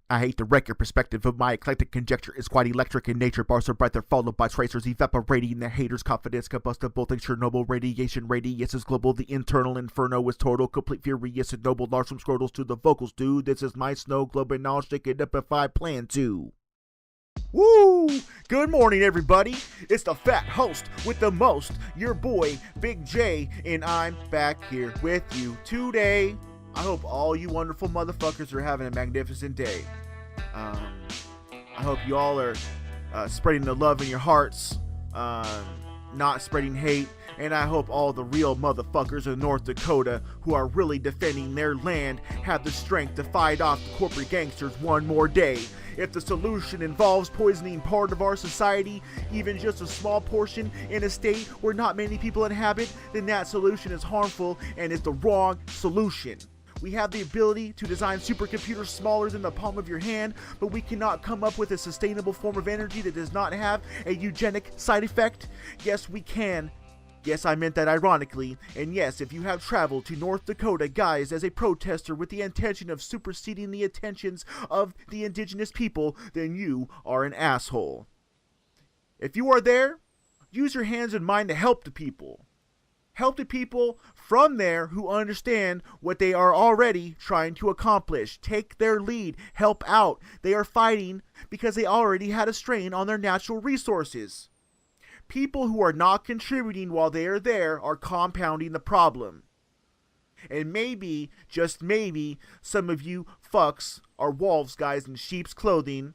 I hate the record perspective of my eclectic conjecture is quite electric in nature. Bars are bright, they're followed by tracers evaporating their haters' confidence. Combustible things, Chernobyl radiation radius is global. The internal inferno is total, complete furious and noble. Large from scrotals to the vocals, dude. This is my snow globe and I'll shake it up if I plan to. Woo! Good morning, everybody. It's the fat host with the most, your boy, Big J, and I'm back here with you today. I hope all you wonderful motherfuckers are having a magnificent day. I hope you all are spreading the love in your hearts, not spreading hate, and I hope all the real motherfuckers in North Dakota who are really defending their land have the strength to fight off the corporate gangsters one more day. If the solution involves poisoning part of our society, even just a small portion in a state where not many people inhabit, then that solution is harmful and is the wrong solution. We have the ability to design supercomputers smaller than the palm of your hand, but we cannot come up with a sustainable form of energy that does not have a eugenic side effect. Yes, we can. Yes, I meant that ironically. And yes, if you have traveled to North Dakota, guys, as a protester with the intention of superseding the intentions of the indigenous people, then you are an asshole. If you are there, use your hands and mind to help the people. Help the people from there who understand what they are already trying to accomplish. Take their lead. Help out. They are fighting because they already had a strain on their natural resources. People who are not contributing while they are there are compounding the problem. And maybe, just maybe, some of you fucks are wolves, guys, in sheep's clothing,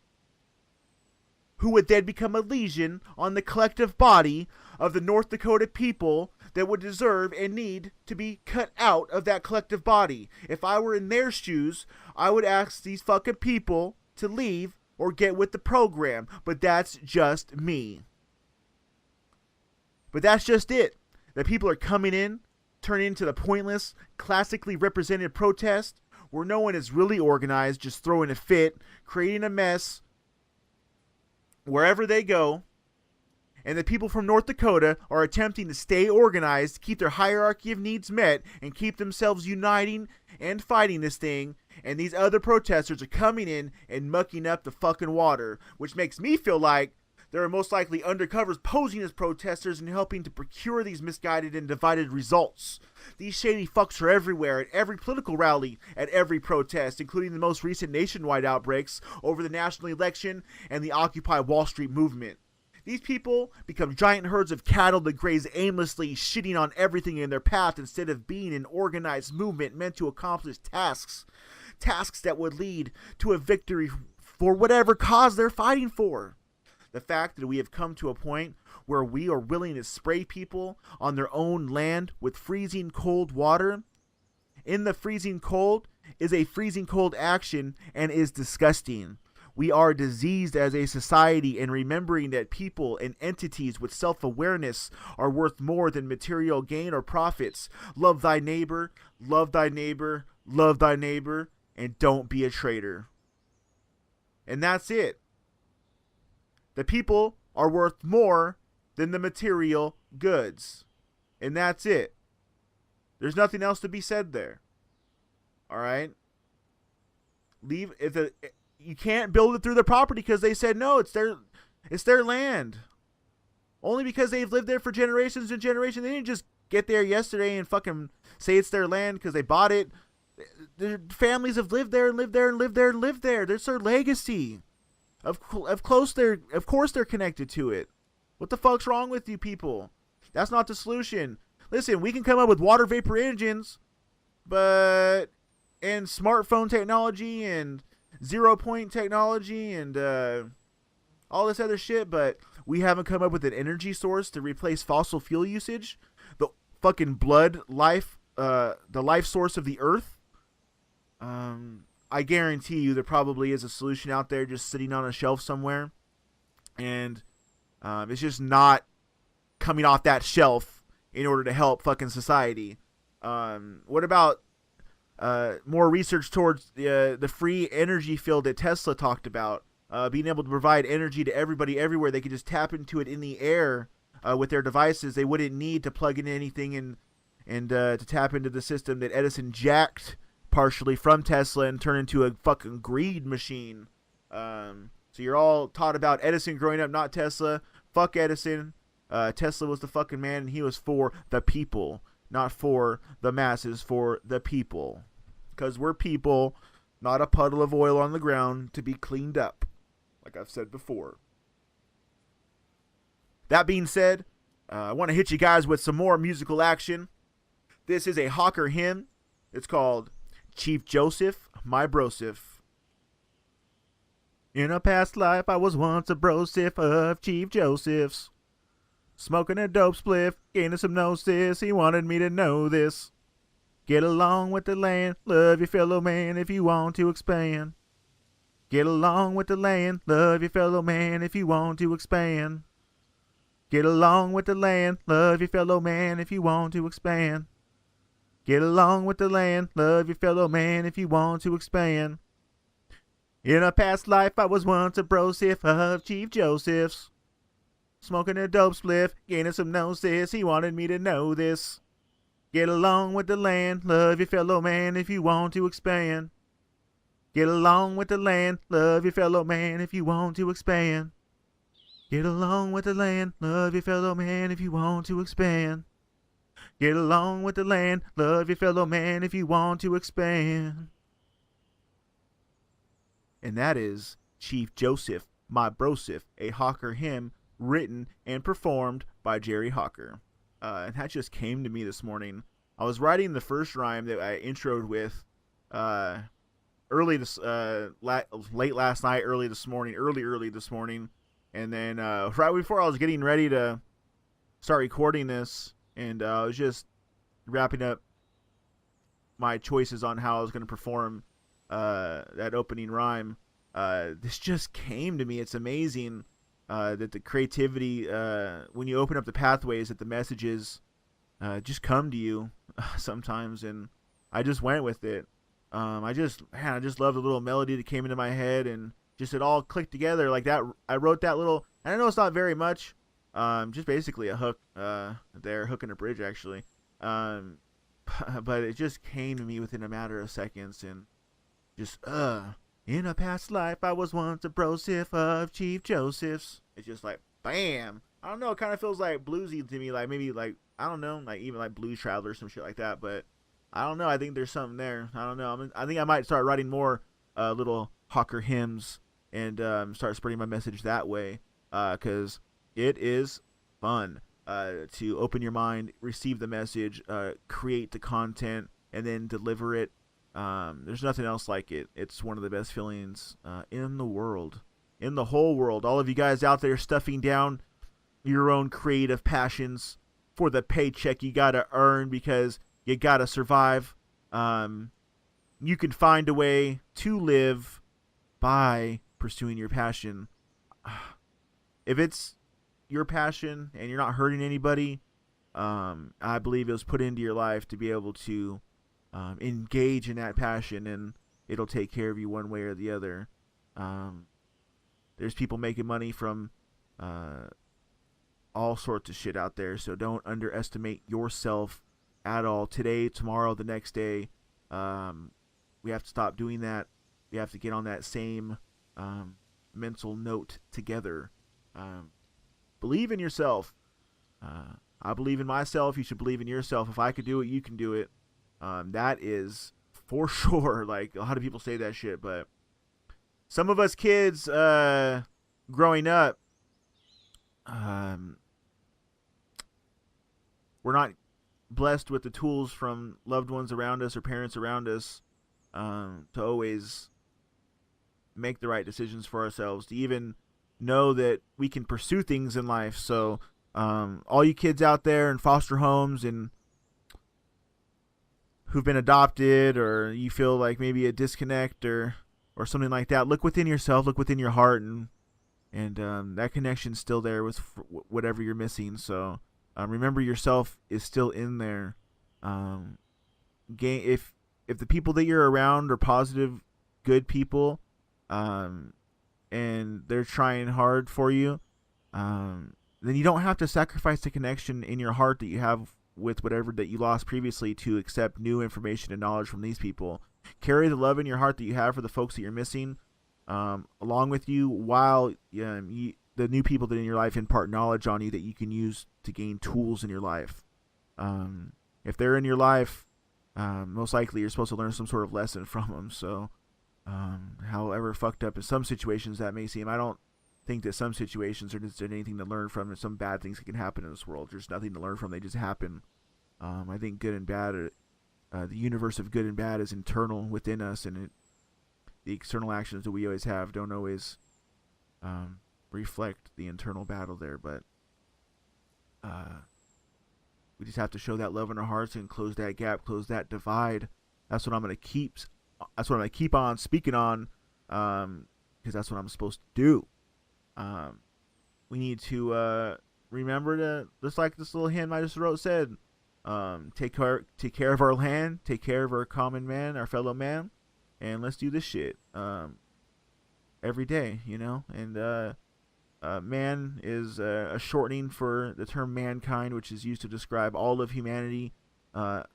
who would then become a lesion on the collective body of the North Dakota people that would deserve and need to be cut out of that collective body. If I were in their shoes, I would ask these fucking people to leave or get with the program. But that's just me. But that's just it. The people are coming in, turning into the pointless, classically represented protest where no one is really organized, just throwing a fit, creating a mess wherever they go. And the people from North Dakota are attempting to stay organized, keep their hierarchy of needs met, and keep themselves uniting and fighting this thing. And these other protesters are coming in and mucking up the fucking water, which makes me feel like there are most likely undercovers posing as protesters and helping to procure these misguided and divided results. These shady fucks are everywhere, at every political rally, at every protest, including the most recent nationwide outbreaks over the national election and the Occupy Wall Street movement. These people become giant herds of cattle that graze aimlessly, shitting on everything in their path instead of being an organized movement meant to accomplish tasks that would lead to a victory for whatever cause they're fighting for. The fact that we have come to a point where we are willing to spray people on their own land with freezing cold water in the freezing cold is a freezing cold action and is disgusting. We are diseased as a society, and remembering that people and entities with self-awareness are worth more than material gain or profits. Love thy neighbor, love thy neighbor, love thy neighbor, and don't be a traitor. And that's it. The people are worth more than the material goods. And that's it. There's nothing else to be said there. Alright? You can't build it through their property because they said no, it's their land. Only because they've lived there for generations and generations. They didn't just get there yesterday and fucking say it's their land because they bought it. Their families have lived there and lived there and lived there and lived there. That's their legacy. Of course they're connected to it. What the fuck's wrong with you people? That's not the solution. Listen, we can come up with water vapor engines, and smartphone technology and 0-point technology and all this other shit, but we haven't come up with an energy source to replace fossil fuel usage, the fucking the life source of the earth. I guarantee you there probably is a solution out there just sitting on a shelf somewhere, and it's just not coming off that shelf in order to help fucking society. What about more research towards the free energy field that Tesla talked about, being able to provide energy to everybody everywhere? They could just tap into it in the air with their devices. They wouldn't need to plug in anything and to tap into the system that Edison jacked partially from Tesla and turn into a fucking greed machine. So you're all taught about Edison growing up, not Tesla. Fuck Edison. Tesla was the fucking man, and he was for the people, not for the masses, for the people. Because we're people, not a puddle of oil on the ground to be cleaned up, like I've said before. That being said, I want to hit you guys with some more musical action. This is a Hawker hymn. It's called Chief Joseph My Broseph. In a past life, I was once a broseph of Chief Joseph's. Smoking a dope spliff, gaining some gnosis, he wanted me to know this. Get along with the land, love your fellow man if you want to expand. Get along with the land, love your fellow man if you want to expand. Get along with the land, love your fellow man if you want to expand. Get along with the land, love your fellow man if you want to expand. In a past life, I was once a broseph of Chief Joseph's. Smoking a dope spliff, gaining some gnosis, he wanted me to know this. Get along with the land, love your fellow man if you want to expand. Get along with the land, love your fellow man if you want to expand. Get along with the land, love your fellow man if you want to expand. Get along with the land, love your fellow man if you want to expand. And that is Chief Joseph My Broseph, a Hawker hymn written and performed by Jerry Hawker. And that just came to me this morning. I was writing the first rhyme that I introed with late last night, early this morning. And then right before I was getting ready to start recording this, and I was just wrapping up my choices on how I was going to perform that opening rhyme. This just came to me. It's amazing that the creativity, when you open up the pathways, that the messages just come to you sometimes, and I just went with it. I just love the little melody that came into my head, and just it all clicked together like that. I wrote that little, and I know it's not very much, just basically a hook there, hook and a bridge actually, but it just came to me within a matter of seconds, and just in a past life I was once a broseph of Chief Joseph's. It's just like bam. I don't know, it kind of feels like bluesy to me, like maybe like, I don't know, like even like Blues Traveler or some shit like that, but I don't know, I think there's something there. I don't know, I think I might start writing more little Hawker hymns and start spreading my message that way, because it is fun to open your mind, receive the message, create the content, and then deliver it. There's nothing else like it. It's one of the best feelings in the world, in the whole world. All of you guys out there stuffing down your own creative passions for the paycheck you gotta earn because you gotta survive. You can find a way to live by pursuing your passion. If it's your passion and you're not hurting anybody, I believe it was put into your life to be able to engage in that passion, and it'll take care of you one way or the other. There's people making money from all sorts of shit out there, so don't underestimate yourself at all. Today, tomorrow, the next day, we have to stop doing that. We have to get on that same mental note together. Believe in yourself. I believe in myself. You should believe in yourself. If I could do it, you can do it. That is for sure. Like, a lot of people say that shit, but some of us kids growing up, we're not blessed with the tools from loved ones around us or parents around us to always make the right decisions for ourselves, to even know that we can pursue things in life. So all you kids out there in foster homes and who've been adopted, or you feel like maybe a disconnect or something like that, look within yourself, look within your heart, and that connection's still there with whatever you're missing. So remember, yourself is still in there. If the people that you're around are positive, good people, and they're trying hard for you, then you don't have to sacrifice the connection in your heart that you have with whatever that you lost previously to accept new information and knowledge from these people. Carry the love in your heart that you have for the folks that you're missing along with you, while the new people that in your life impart knowledge on you that you can use to gain tools in your life. If they're in your life, most likely you're supposed to learn some sort of lesson from them. So however fucked up in some situations that may seem, I don't think that some situations are just anything to learn from, and some bad things that can happen in this world. There's nothing to learn from, they just happen. I think good and bad, the universe of good and bad is internal within us, and the external actions that we always have don't always reflect the internal battle there, but we just have to show that love in our hearts and close that gap, close that divide. That's what I'm gonna keep. That's what I'm gonna keep on speaking on, because that's what I'm supposed to do. We need to remember to, just like this little hymn I just wrote said, take care of our land, take care of our common man, our fellow man, and let's do this shit every day, you know. And man is a shortening for the term mankind, which is used to describe all of humanity,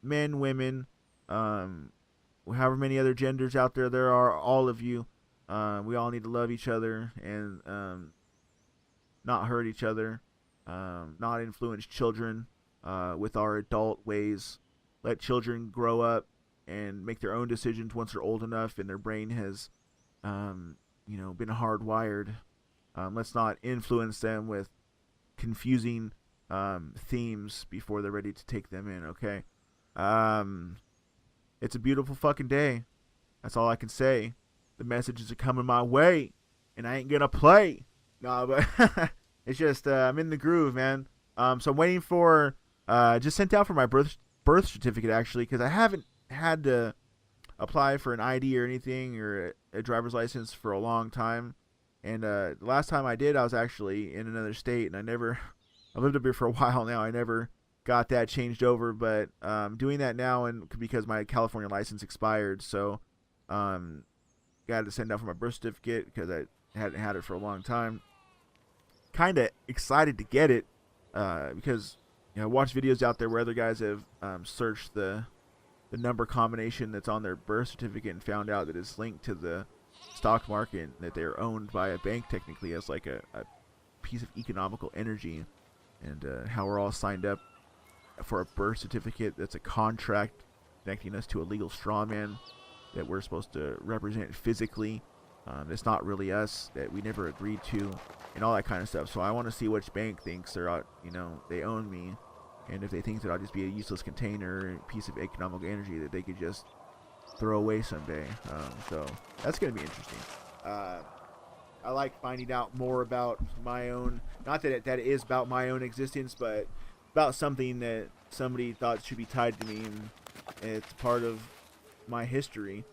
men, women, however many other genders out there are, all of you. We all need to love each other and not hurt each other, not influence children with our adult ways. Let children grow up and make their own decisions once they're old enough and their brain has been hardwired. Let's not influence them with confusing themes before they're ready to take them in, okay? It's a beautiful fucking day. That's all I can say. The messages are coming my way, and I ain't gonna play. Nah, but it's just I'm in the groove, man. So I'm waiting for just sent out for my birth certificate, actually, because I haven't had to apply for an ID or anything or a driver's license for a long time. And the last time I did, I was actually in another state, and I've lived up here for a while now. I never got that changed over, but doing that now, and because my California license expired, so got to send out for my birth certificate because I hadn't had it for a long time. Kind of excited to get it because I watched videos out there where other guys have searched the number combination that's on their birth certificate and found out that it's linked to the stock market, and that they're owned by a bank technically as like a piece of economical energy, and how we're all signed up for a birth certificate that's a contract connecting us to a legal straw man that we're supposed to represent physically. It's not really us, that we never agreed to, and all that kind of stuff. So I want to see which bank thinks they own me, and if they think that I'll just be a useless container, piece of economical energy that they could just throw away someday. So that's going to be interesting. I like finding out more about my own, not that that is about my own existence, but about something that somebody thought should be tied to me, and it's part of my history,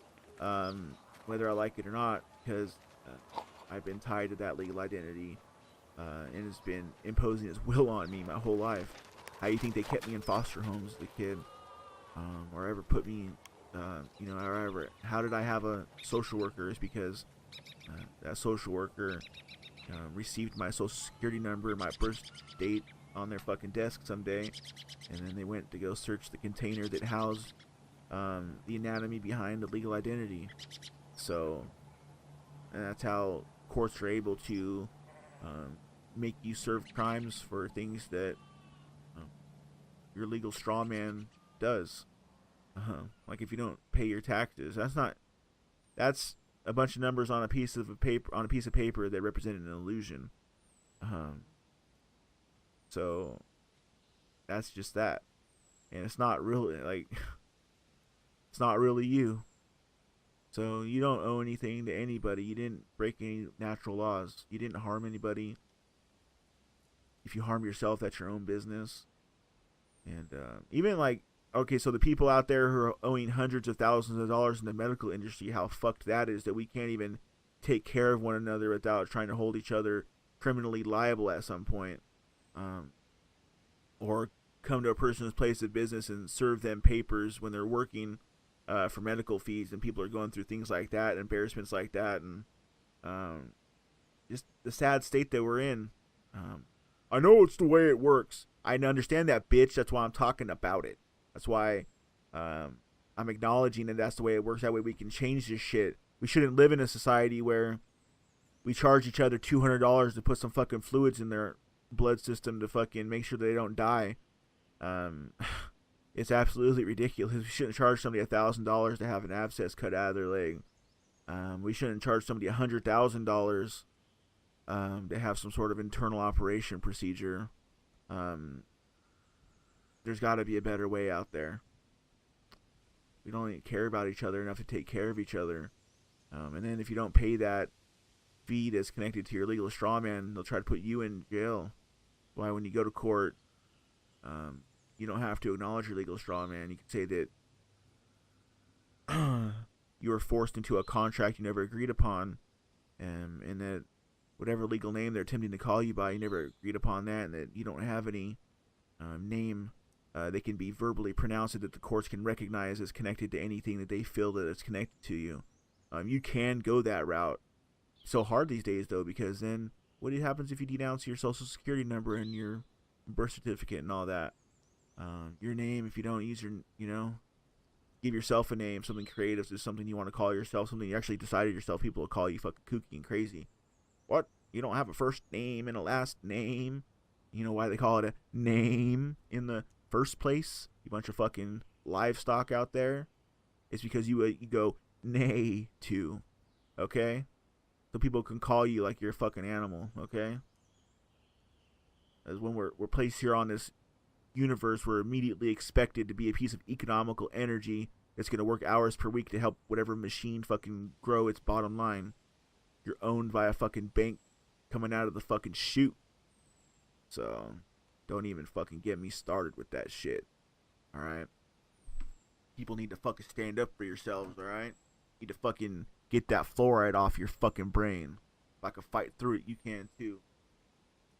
whether I like it or not, because I've been tied to that legal identity, and it's been imposing its will on me my whole life. How you think they kept me in foster homes as a kid, or ever put me, or ever, how did I have a social worker? Is because that social worker received my social security number, my birth date on their fucking desk someday, and then they went to go search the container that housed the anatomy behind the legal identity. So, and that's how courts are able to make you serve crimes for things that your legal straw man does. Like if you don't pay your taxes, that's a bunch of numbers on a piece of paper that represented an illusion. So that's just that, and it's not really it's not really you. So you don't owe anything to anybody. You didn't break any natural laws. You didn't harm anybody. If you harm yourself, that's your own business. And even okay, so the people out there who are owing hundreds of thousands of dollars in the medical industry, how fucked that is, that we can't even take care of one another without trying to hold each other criminally liable at some point. Or come to a person's place of business and serve them papers when they're working for medical fees, and people are going through things like that, embarrassments like that, and just the sad state that we're in. I know it's the way it works. I understand that, bitch. That's why I'm talking about it. That's why I'm acknowledging that that's the way it works. That way we can change this shit. We shouldn't live in a society where we charge each other $200 to put some fucking fluids in their blood system to fucking make sure they don't die. It's absolutely ridiculous. We shouldn't charge somebody $1,000 to have an abscess cut out of their leg. We shouldn't charge somebody $100,000 to have some sort of internal operation procedure. There's got to be a better way out there. We don't even care about each other enough to take care of each other. And then if you don't pay that fee that's connected to your legal straw man, they'll try to put you in jail. Why, when you go to court, you don't have to acknowledge your legal straw man. You can say that you were forced into a contract you never agreed upon, and that whatever legal name they're attempting to call you by, you never agreed upon that, and that you don't have any name that can be verbally pronounced that the courts can recognize as connected to anything that they feel that it's connected to you. You can go that route. So hard these days, though, because then what happens if you denounce your social security number and your birth certificate and all that? Your name, if you don't use give yourself a name, something creative, is something you want to call yourself, something you actually decided yourself, people will call you fucking kooky and crazy. What? You don't have a first name and a last name? You know why they call it a name in the first place? You bunch of fucking livestock out there. It's because you go nay to, okay? So people can call you like you're a fucking animal, okay? As when we're placed here on this universe, we're immediately expected to be a piece of economical energy that's going to work hours per week to help whatever machine fucking grow its bottom line. You're owned by a fucking bank coming out of the fucking chute. So, don't even fucking get me started with that shit. Alright? People need to fucking stand up for yourselves, alright? Need to fucking get that fluoride off your fucking brain. If I can fight through it, you can too.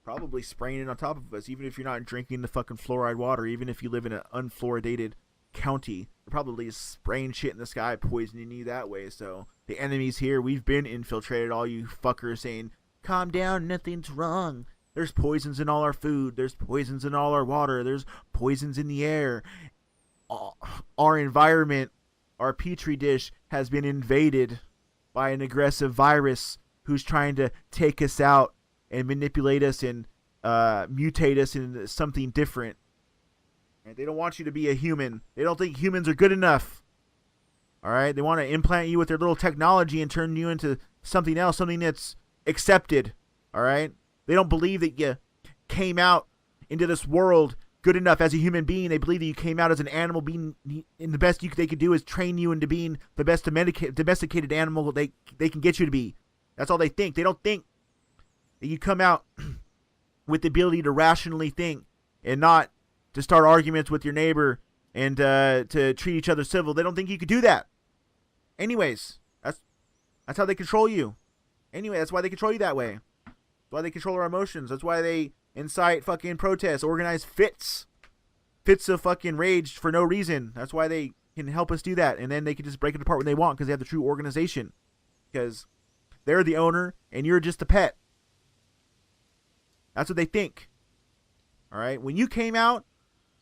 Probably spraying it on top of us, even if you're not drinking the fucking fluoride water, even if you live in an unfluoridated county. They're probably spraying shit in the sky, poisoning you that way. So, the enemy's here. We've been infiltrated, all you fuckers saying, calm down, nothing's wrong. There's poisons in all our food. There's poisons in all our water. There's poisons in the air. Our environment, our petri dish, has been invaded by an aggressive virus who's trying to take us out and manipulate us and mutate us into something different. And they don't want you to be a human. They don't think humans are good enough. Alright? They want to implant you with their little technology and turn you into something else, something that's accepted. Alright? They don't believe that you came out into this world good enough as a human being. They believe that you came out as an animal being, and the best they could do is train you into being the best domesticated animal they can get you to be. That's all they think. They don't think that you come out with the ability to rationally think and not to start arguments with your neighbor and to treat each other civil. They don't think you could do that. Anyways, that's how they control you. Anyway, that's why they control you that way. That's why they control our emotions. That's why they incite fucking protests, organize fits of fucking rage for no reason. That's why they can help us do that, and then they can just break it apart when they want because they have the true organization. Because they're the owner and you're just a pet. That's what they think. All right? When you came out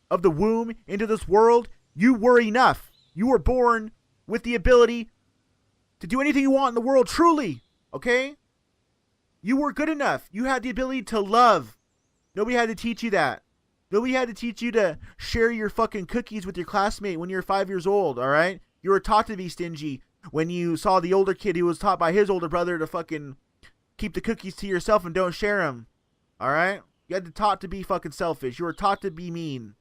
of the womb into this world, you were enough. You were born with the ability to do anything you want in the world, truly. Okay? You were good enough. You had the ability to love. Nobody had to teach you that. Nobody had to teach you to share your fucking cookies with your classmate when you were 5 years old, all right? You were taught to be stingy when you saw the older kid who was taught by his older brother to fucking keep the cookies to yourself and don't share them, all right? You had to taught to be fucking selfish. You were taught to be mean,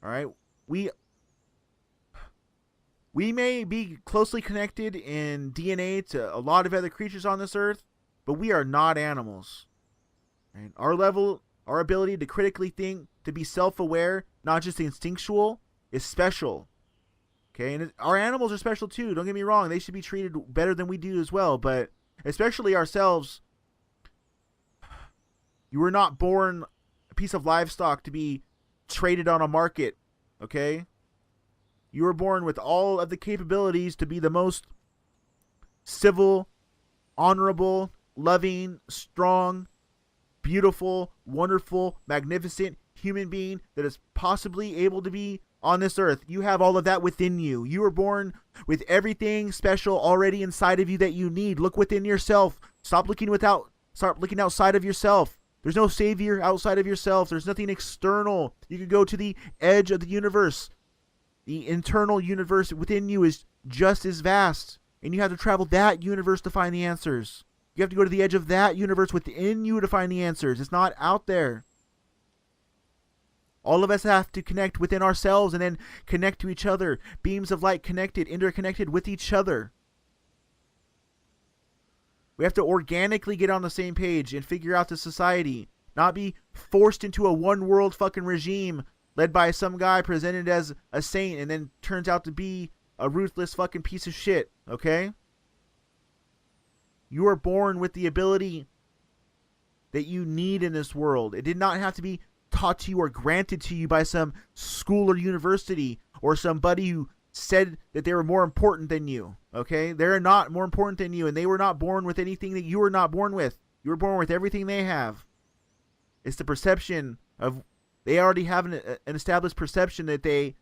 all right? We may be closely connected in DNA to a lot of other creatures on this earth, but we are not animals. Right? Our ability to critically think, to be self-aware, not just instinctual, is special. Okay, and our animals are special too. Don't get me wrong; they should be treated better than we do as well. But especially ourselves, you were not born a piece of livestock to be traded on a market. Okay, you were born with all of the capabilities to be the most civil, honorable, loving, strong beautiful, wonderful, magnificent human being that is possibly able to be on this earth. You have all of that within you. You were born with everything special already inside of you that you need. Look within yourself. Start looking outside of yourself. There's no savior outside of yourself. There's nothing external. You can go to the edge of the universe. The internal universe within you is just as vast, and you have to travel that universe to find the answers. You have to go to the edge of that universe within you to find the answers. It's not out there. All of us have to connect within ourselves and then connect to each other. Beams of light connected, interconnected with each other. We have to organically get on the same page and figure out the society. Not be forced into a one world fucking regime led by some guy presented as a saint and then turns out to be a ruthless fucking piece of shit. Okay? You are born with the ability that you need in this world. It did not have to be taught to you or granted to you by some school or university or somebody who said that they were more important than you. Okay? They're not more important than you, and they were not born with anything that you were not born with. You were born with everything they have. It's the perception of, they already have an established perception that they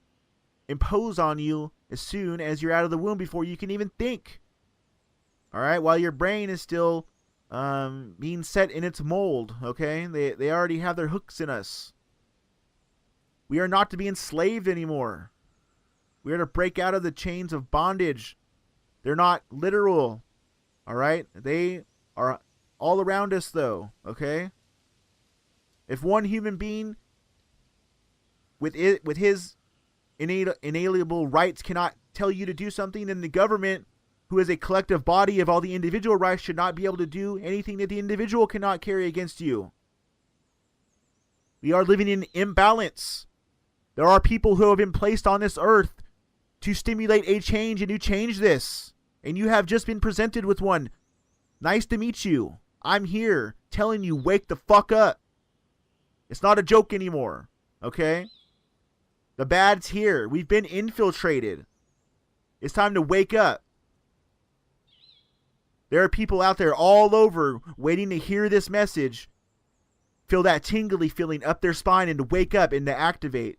impose on you as soon as you're out of the womb before you can even think. Alright? While your brain is still being set in its mold. Okay? They already have their hooks in us. We are not to be enslaved anymore. We are to break out of the chains of bondage. They're not literal. Alright? They are all around us though. Okay? If one human being with his inalienable rights cannot tell you to do something, then the government, who is a collective body of all the individual rights, should not be able to do anything that the individual cannot carry against you. We are living in imbalance. There are people who have been placed on this earth to stimulate a change and to change this. And you have just been presented with one. Nice to meet you. I'm here telling you, wake the fuck up. It's not a joke anymore. Okay? The bad's here. We've been infiltrated. It's time to wake up. There are people out there all over waiting to hear this message, feel that tingly feeling up their spine, and to wake up and to activate.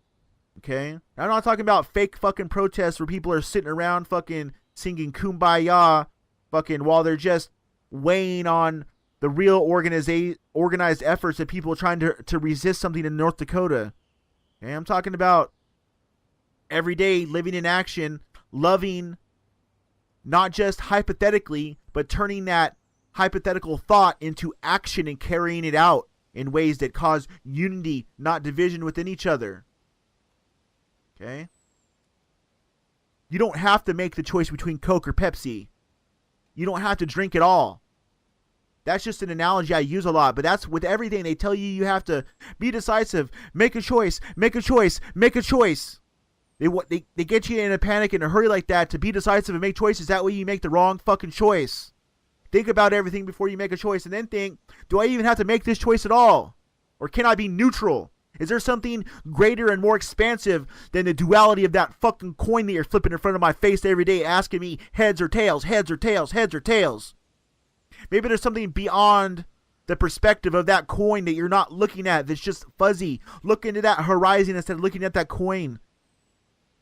Okay? I'm not talking about fake fucking protests where people are sitting around fucking singing Kumbaya fucking while they're just weighing on the real organized efforts of people trying to resist something in North Dakota. Okay? I'm talking about every day living in action, loving, not just hypothetically, but turning that hypothetical thought into action and carrying it out in ways that cause unity, not division within each other. Okay? You don't have to make the choice between Coke or Pepsi. You don't have to drink it all. That's just an analogy I use a lot, but that's with everything. They tell you have to be decisive, make a choice, make a choice, make a choice. They get you in a panic and a hurry like that to be decisive and make choices. That way you make the wrong fucking choice. Think about everything before you make a choice, and then think, do I even have to make this choice at all? Or can I be neutral? Is there something greater and more expansive than the duality of that fucking coin that you're flipping in front of my face every day, asking me heads or tails, heads or tails, heads or tails? Maybe there's something beyond the perspective of that coin that you're not looking at, that's just fuzzy. Look into that horizon instead of looking at that coin.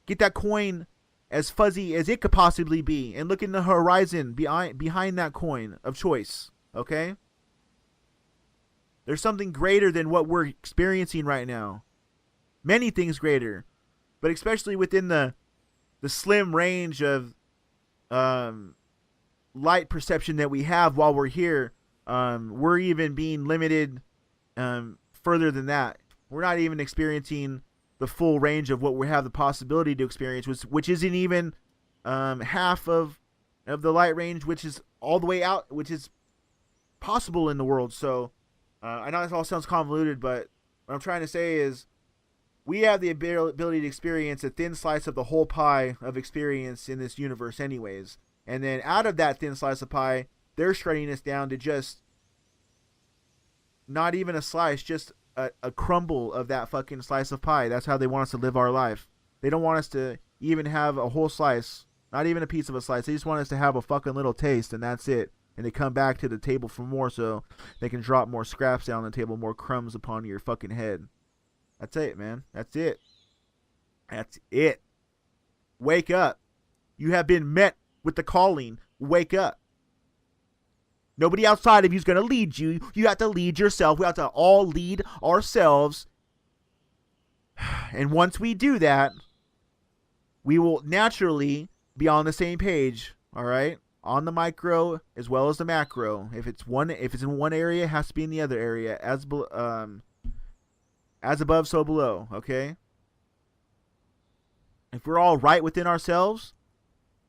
Get that coin as fuzzy as it could possibly be, and look in the horizon behind that coin of choice. Okay? There's something greater than what we're experiencing right now. Many things greater, but especially within the slim range of light perception that we have while we're here. We're even being limited further than that. We're not even experiencing the full range of what we have the possibility to experience, which isn't even half of the light range, which is all the way out, which is possible in the world. So I know this all sounds convoluted, but what I'm trying to say is we have the ability to experience a thin slice of the whole pie of experience in this universe anyways. And then out of that thin slice of pie, they're shredding us down to just not even a slice, just a crumble of that fucking slice of pie. That's how they want us to live our life. They don't want us to even have a whole slice, not even a piece of a slice. They just want us to have a fucking little taste, and that's it. and they come back to the table for more, so they can drop more scraps down the table, more crumbs upon your fucking head. That's it, man. That's it. That's it. Wake up. You have been met with the calling. Wake up. Nobody outside of you is going to lead you. You have to lead yourself. We have to all lead ourselves. And once we do that, we will naturally be on the same page, all right? On the micro as well as the macro. If it's in one area, it has to be in the other area. As above, so below, okay? If we're all right within ourselves,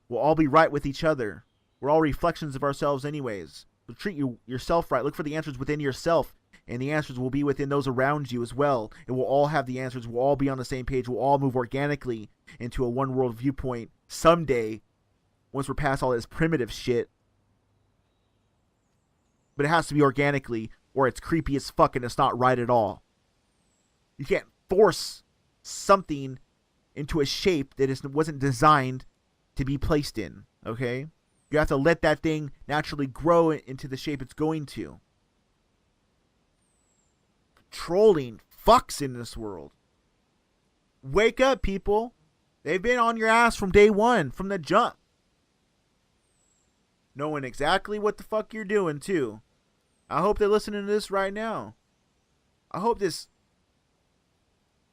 we'll all be right with each other. We're all reflections of ourselves anyways. So treat yourself right. Look for the answers within yourself, and the answers will be within those around you as well. And we'll all have the answers. We'll all be on the same page. We'll all move organically into a one world viewpoint someday, once we're past all this primitive shit. But it has to be organically, or it's creepy as fuck and it's not right at all. You can't force something into a shape that wasn't designed to be placed in, okay? You have to let that thing naturally grow into the shape it's going to. Trolling fucks in this world. Wake up, people. They've been on your ass from day one, from the jump. Knowing exactly what the fuck you're doing, too. I hope they're listening to this right now. I hope this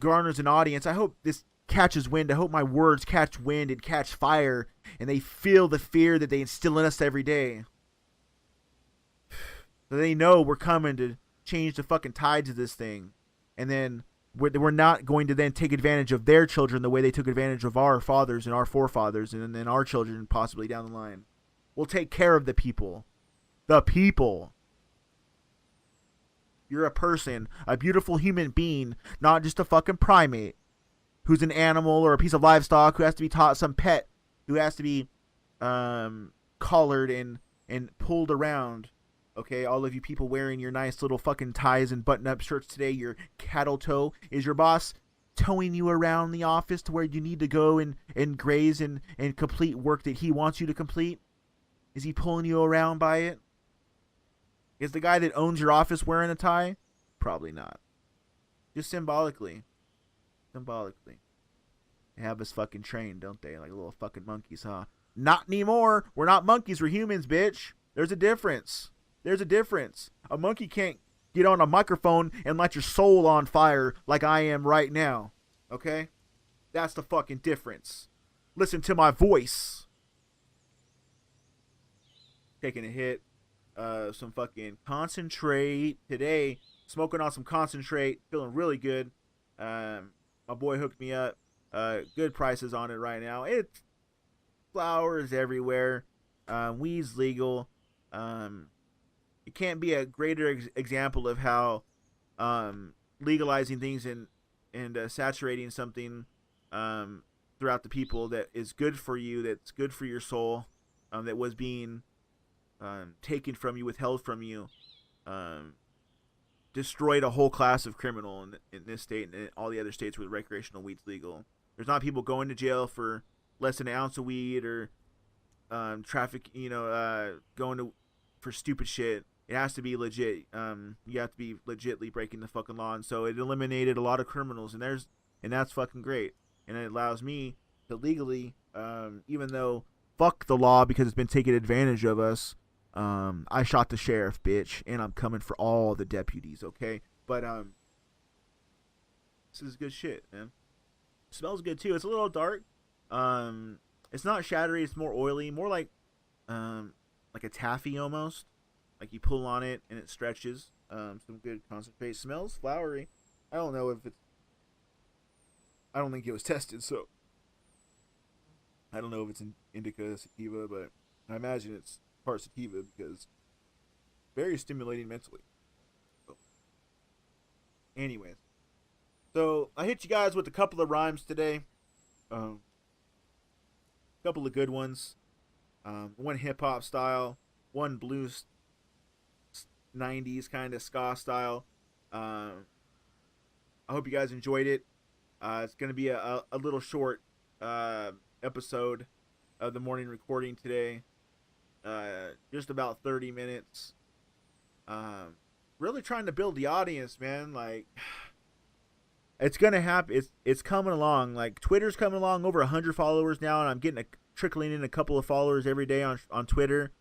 garners an audience. I hope this catches wind. I hope my words catch wind and catch fire, and they feel the fear that they instill in us every day. So they know we're coming to change the fucking tides of this thing, and then we're not going to then take advantage of their children the way they took advantage of our fathers and our forefathers, and then our children possibly down the line. We'll take care of the people. The people. You're a person, a beautiful human being, not just a fucking primate who's an animal or a piece of livestock who has to be taught, some pet who has to be collared and pulled around. Okay, all of you people wearing your nice little fucking ties and button-up shirts today, your cattle toe. Is your boss towing you around the office to where you need to go and graze and complete work that he wants you to complete? Is he pulling you around by it? Is the guy that owns your office wearing a tie? Probably not. Just symbolically. Symbolically. They have us fucking trained, don't they? Like little fucking monkeys, huh? Not anymore. We're not monkeys. We're humans, bitch. There's a difference. There's a difference. A monkey can't get on a microphone and light your soul on fire like I am right now. Okay? That's the fucking difference. Listen to my voice. Taking a hit. Some fucking concentrate today. Smoking on some concentrate. Feeling really good. My boy hooked me up. Good prices on it right now. It's flowers everywhere. Weed's legal. It can't be a greater example of how legalizing things and saturating something throughout the people that is good for you, that's good for your soul, that was being taken from you, withheld from you, destroyed a whole class of criminal in this state and in all the other states where the recreational weed's legal. There's not people going to jail for less than an ounce of weed or traffic, going for stupid shit. It has to be legit. You have to be legitly breaking the fucking law, and so it eliminated a lot of criminals, and that's fucking great. And it allows me to legally, even though fuck the law because it's been taking advantage of us. I shot the sheriff, bitch, and I'm coming for all the deputies, okay? But this is good shit, man. It smells good too. It's a little dark. It's not shattery. It's more oily, more like a taffy almost. Like you pull on it and it stretches. Some good concentrate. Smells flowery. I don't know if it's. I don't think it was tested, so I don't know if it's an indica sativa, but I imagine it's part sativa because very stimulating mentally. So, anyways, so I hit you guys with a couple of rhymes today. Couple of good ones. One hip hop style, one blues 90s kind of ska style. I hope you guys enjoyed it. It's going to be a little short episode of the morning recording today. just about 30 minutes. Really trying to build the audience, man. Like, it's gonna happen. It's coming along. Like, Twitter's coming along, over 100 followers now, and I'm getting trickling in a couple of followers every day on Twitter.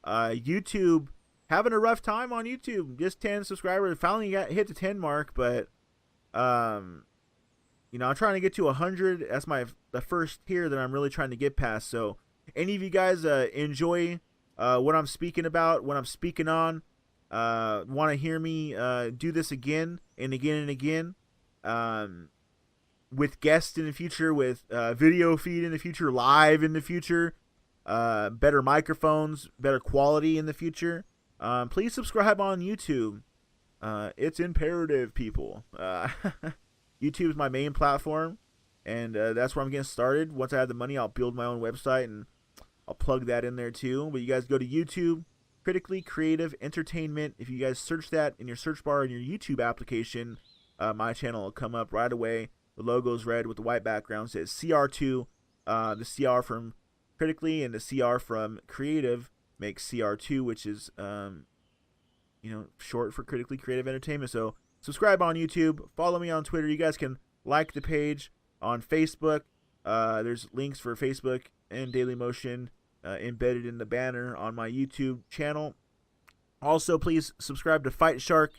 YouTube, having a rough time on YouTube. Just 10 subscribers. Finally hit the 10 mark, but I'm trying to get to 100. That's the first tier that I'm really trying to get past. So, any of you guys enjoy what I'm speaking about, what I'm speaking on, want to hear me do this again and again and again, with guests in the future, with video feed in the future, live in the future, better microphones, better quality in the future, please subscribe on YouTube. It's imperative, people. YouTube is my main platform, and that's where I'm getting started. Once I have the money, I'll build my own website, and I'll plug that in there too. But you guys go to YouTube, Critically Creative Entertainment. If you guys search that in your search bar in your YouTube application, my channel will come up right away. The logo's red with the white background. It says CR2. The CR from Critically and the CR from Creative makes CR2, which is short for Critically Creative Entertainment. So subscribe on YouTube. Follow me on Twitter. You guys can like the page on Facebook. There's links for Facebook and Daily Motion embedded in the banner on my YouTube channel. Also, please subscribe to Fight Shark.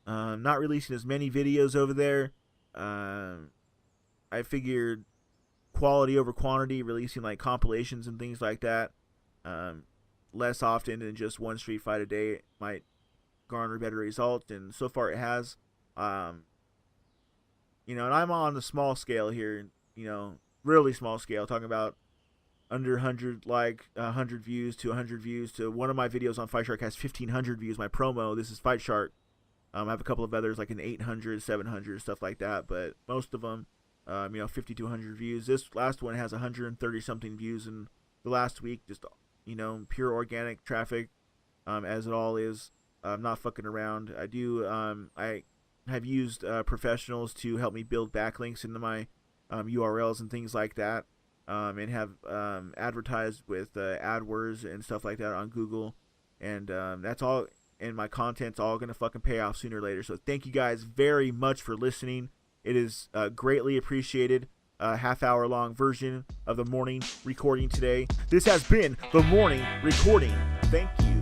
Not releasing as many videos over there. I figured quality over quantity, releasing like compilations and things like that less often than just one street fight a day might garner better results, and so far it has. And I'm on the small scale here, really small scale, talking about under 100 100 views to 100 views to one of my videos on Fight Shark has 1,500 views. My promo, this is Fight Shark. I have a couple of others like an 800, 700, stuff like that, but most of them, 50 to 100 views. This last one has 130 something views in the last week. Just, pure organic traffic, as it all is. I'm not fucking around. I have used professionals to help me build backlinks into my URLs and things like that, and have advertised with AdWords and stuff like that on Google, and that's all. And my content's all going to fucking pay off sooner or later. So thank you guys very much for listening. It is greatly appreciated. Half-hour long version of the morning recording today. This has been the morning recording. Thank you.